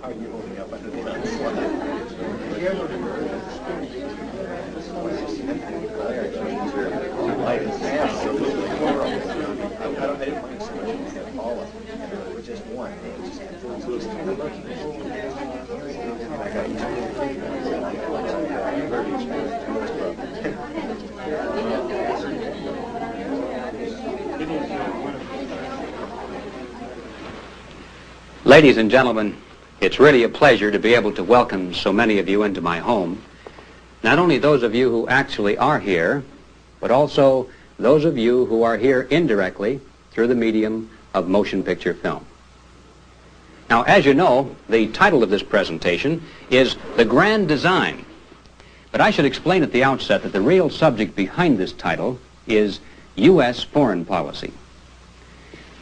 How are you holding up under the light is absolutely horrible. I didn't mind so much as have all of them. It was just one. It was just kind of looking. I got Ladies and gentlemen, it's really a pleasure to be able to welcome so many of you into my home. Not only those of you who actually are here, but also those of you who are here indirectly through the medium of motion picture film. Now, as you know, the title of this presentation is The Grand Design. But I should explain at the outset that the real subject behind this title is U.S. foreign policy.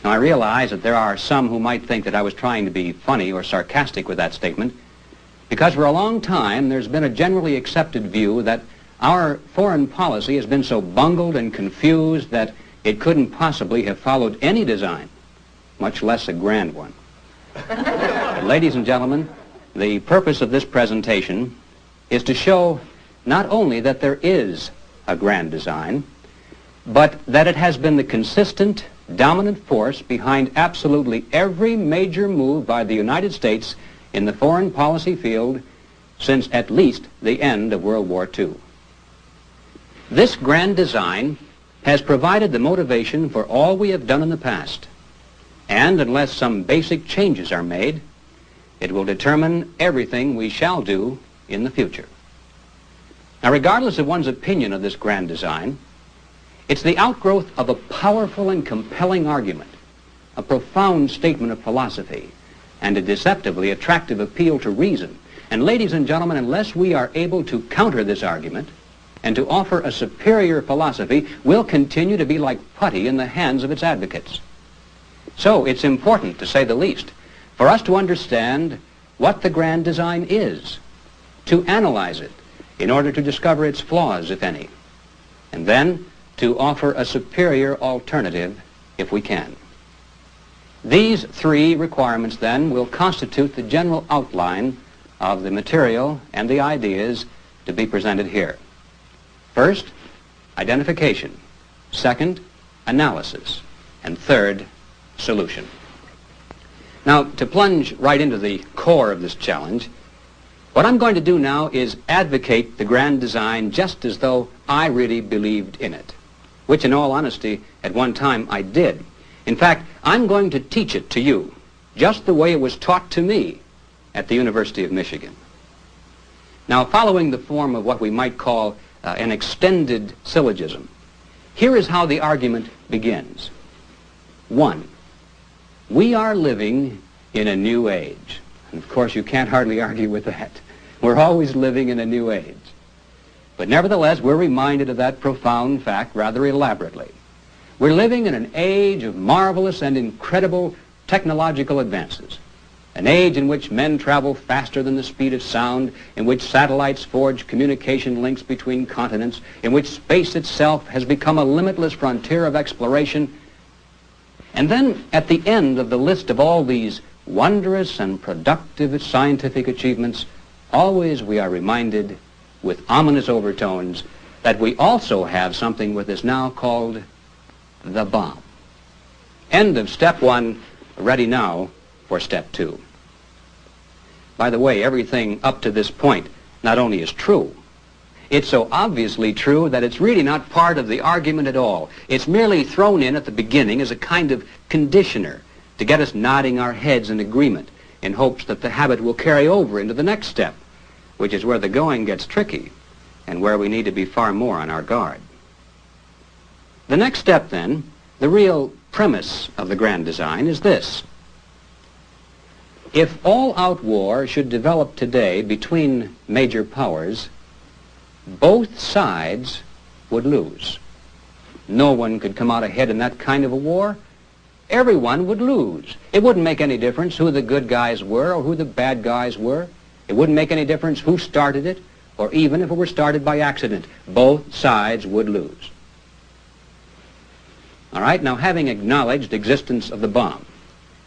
Now, I realize that there are some who might think that I was trying to be funny or sarcastic with that statement, because for a long time there's been a generally accepted view that our foreign policy has been so bungled and confused that it couldn't possibly have followed any design, much less a grand one. But ladies and gentlemen, the purpose of this presentation is to show not only that there is a grand design, but that it has been the consistent, dominant force behind absolutely every major move by the United States in the foreign policy field since at least the end of World War II. This grand design has provided the motivation for all we have done in the past, and unless some basic changes are made, it will determine everything we shall do in the future. Now, regardless of one's opinion of this grand design, it's the outgrowth of a powerful and compelling argument, a profound statement of philosophy, and a deceptively attractive appeal to reason. And ladies and gentlemen, unless we are able to counter this argument and to offer a superior philosophy, we'll continue to be like putty in the hands of its advocates. So it's important, to say the least, for us to understand what the grand design is, to analyze it in order to discover its flaws, if any, and then to offer a superior alternative if we can. These three requirements, then, will constitute the general outline of the material and the ideas to be presented here. First, identification. Second, analysis. And third, solution. Now, to plunge right into the core of this challenge, what I'm going to do now is advocate the grand design just as though I really believed in it, which in all honesty, at one time I did. In fact, I'm going to teach it to you, just the way it was taught to me at the University of Michigan. Now, following the form of what we might call an extended syllogism, here is how the argument begins. 1, we are living in a new age. And of course, you can't hardly argue with that. We're always living in a new age. But nevertheless, we're reminded of that profound fact rather elaborately. We're living in an age of marvelous and incredible technological advances, an age in which men travel faster than the speed of sound, in which satellites forge communication links between continents, in which space itself has become a limitless frontier of exploration. And then, at the end of the list of all these wondrous and productive scientific achievements, always we are reminded with ominous overtones that we also have something what is now called the bomb. End of step 1, ready now for step 2. By the way, everything up to this point not only is true, it's so obviously true that it's really not part of the argument at all. It's merely thrown in at the beginning as a kind of conditioner to get us nodding our heads in agreement in hopes that the habit will carry over into the next step, which is where the going gets tricky and where we need to be far more on our guard. The next step, then, the real premise of the grand design is this. If all-out war should develop today between major powers, both sides would lose. No one could come out ahead in that kind of a war. Everyone would lose. It wouldn't make any difference who the good guys were or who the bad guys were. It wouldn't make any difference who started it, or even if it were started by accident. Both sides would lose. All right, now having acknowledged the existence of the bomb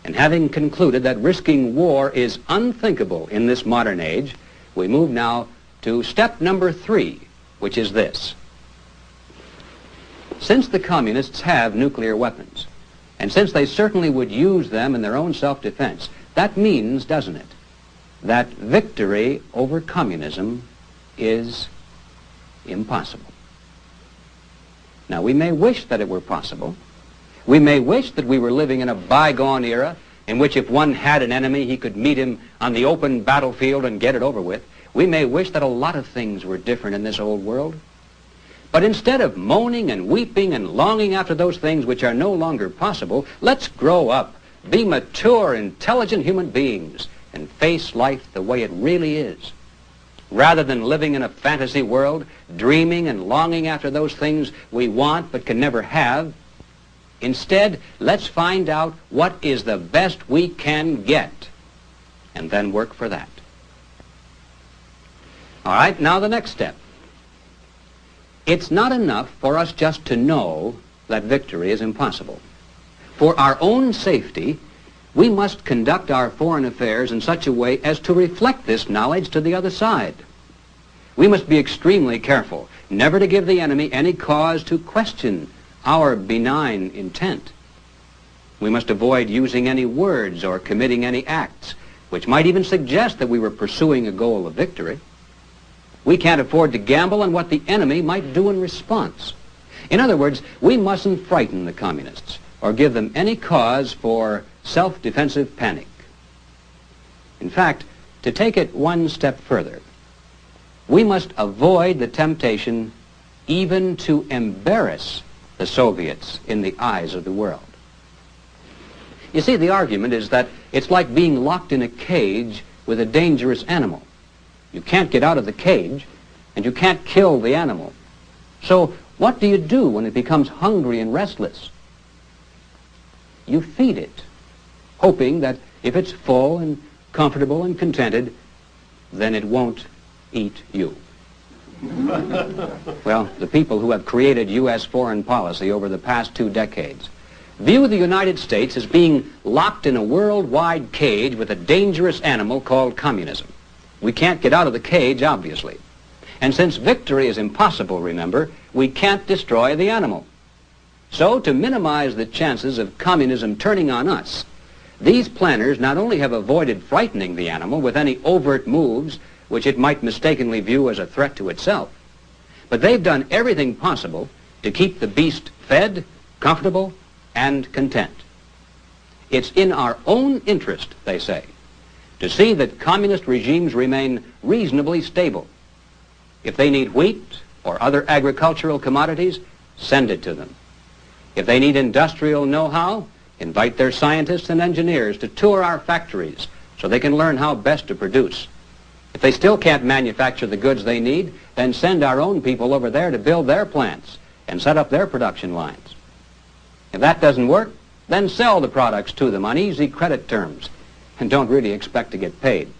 And having concluded that risking war is unthinkable in this modern age, we move now to step number 3, which is this. Since the communists have nuclear weapons, and since they certainly would use them in their own self-defense, that means, doesn't it, that victory over communism is impossible. Now, we may wish that it were possible. We may wish that we were living in a bygone era in which if one had an enemy, he could meet him on the open battlefield and get it over with. We may wish that a lot of things were different in this old world. But instead of moaning and weeping and longing after those things which are no longer possible, let's grow up, be mature, intelligent human beings, and face life the way it really is. Rather than living in a fantasy world, dreaming and longing after those things we want but can never have, instead, let's find out what is the best we can get, and then work for that. All right, now the next step. It's not enough for us just to know that victory is impossible. For our own safety, we must conduct our foreign affairs in such a way as to reflect this knowledge to the other side. We must be extremely careful never to give the enemy any cause to question our benign intent. We must avoid using any words or committing any acts which might even suggest that we were pursuing a goal of victory. We can't afford to gamble on what the enemy might do in response. In other words, we mustn't frighten the communists or give them any cause for self-defensive panic. In fact, to take it one step further, we must avoid the temptation even to embarrass the Soviets in the eyes of the world. You see, the argument is that it's like being locked in a cage with a dangerous animal. You can't get out of the cage, and you can't kill the animal. So what do you do when it becomes hungry and restless? You feed it, hoping that if it's full and comfortable and contented, then it won't eat you. Well, the people who have created U.S. foreign policy over the past 2 decades view the United States as being locked in a worldwide cage with a dangerous animal called communism. We can't get out of the cage, obviously. And since victory is impossible, remember, we can't destroy the animal. So, to minimize the chances of communism turning on us, these planners not only have avoided frightening the animal with any overt moves which it might mistakenly view as a threat to itself, but they've done everything possible to keep the beast fed, comfortable, and content. It's in our own interest, they say, to see that communist regimes remain reasonably stable. If they need wheat or other agricultural commodities, send it to them. If they need industrial know-how, invite their scientists and engineers to tour our factories so they can learn how best to produce. If they still can't manufacture the goods they need, then send our own people over there to build their plants and set up their production lines. If that doesn't work, then sell the products to them on easy credit terms and don't really expect to get paid.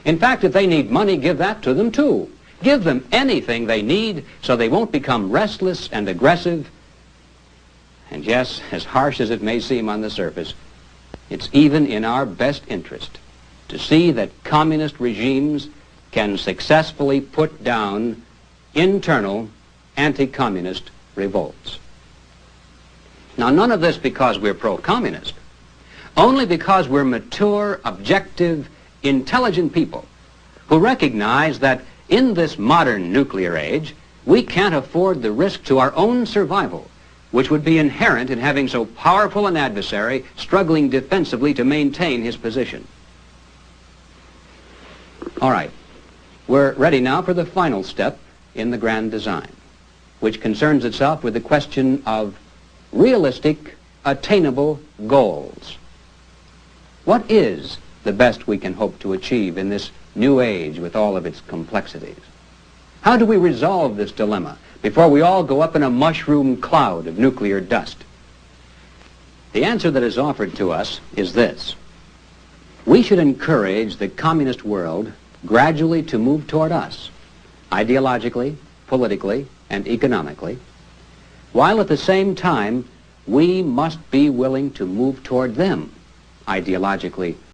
In fact, if they need money, give that to them too. Give them anything they need so they won't become restless and aggressive. And yes, as harsh as it may seem on the surface, it's even in our best interest to see that communist regimes can successfully put down internal anti-communist revolts. Now, none of this because we're pro-communist, only because we're mature, objective, intelligent people who recognize that in this modern nuclear age, we can't afford the risk to our own survival, which would be inherent in having so powerful an adversary struggling defensively to maintain his position. All right, we're ready now for the final step in the grand design, which concerns itself with the question of realistic, attainable goals. What is the best we can hope to achieve in this new age with all of its complexities? How do we resolve this dilemma before we all go up in a mushroom cloud of nuclear dust? The answer that is offered to us is this. We should encourage the communist world gradually to move toward us, ideologically, politically, and economically, while at the same time we must be willing to move toward them ideologically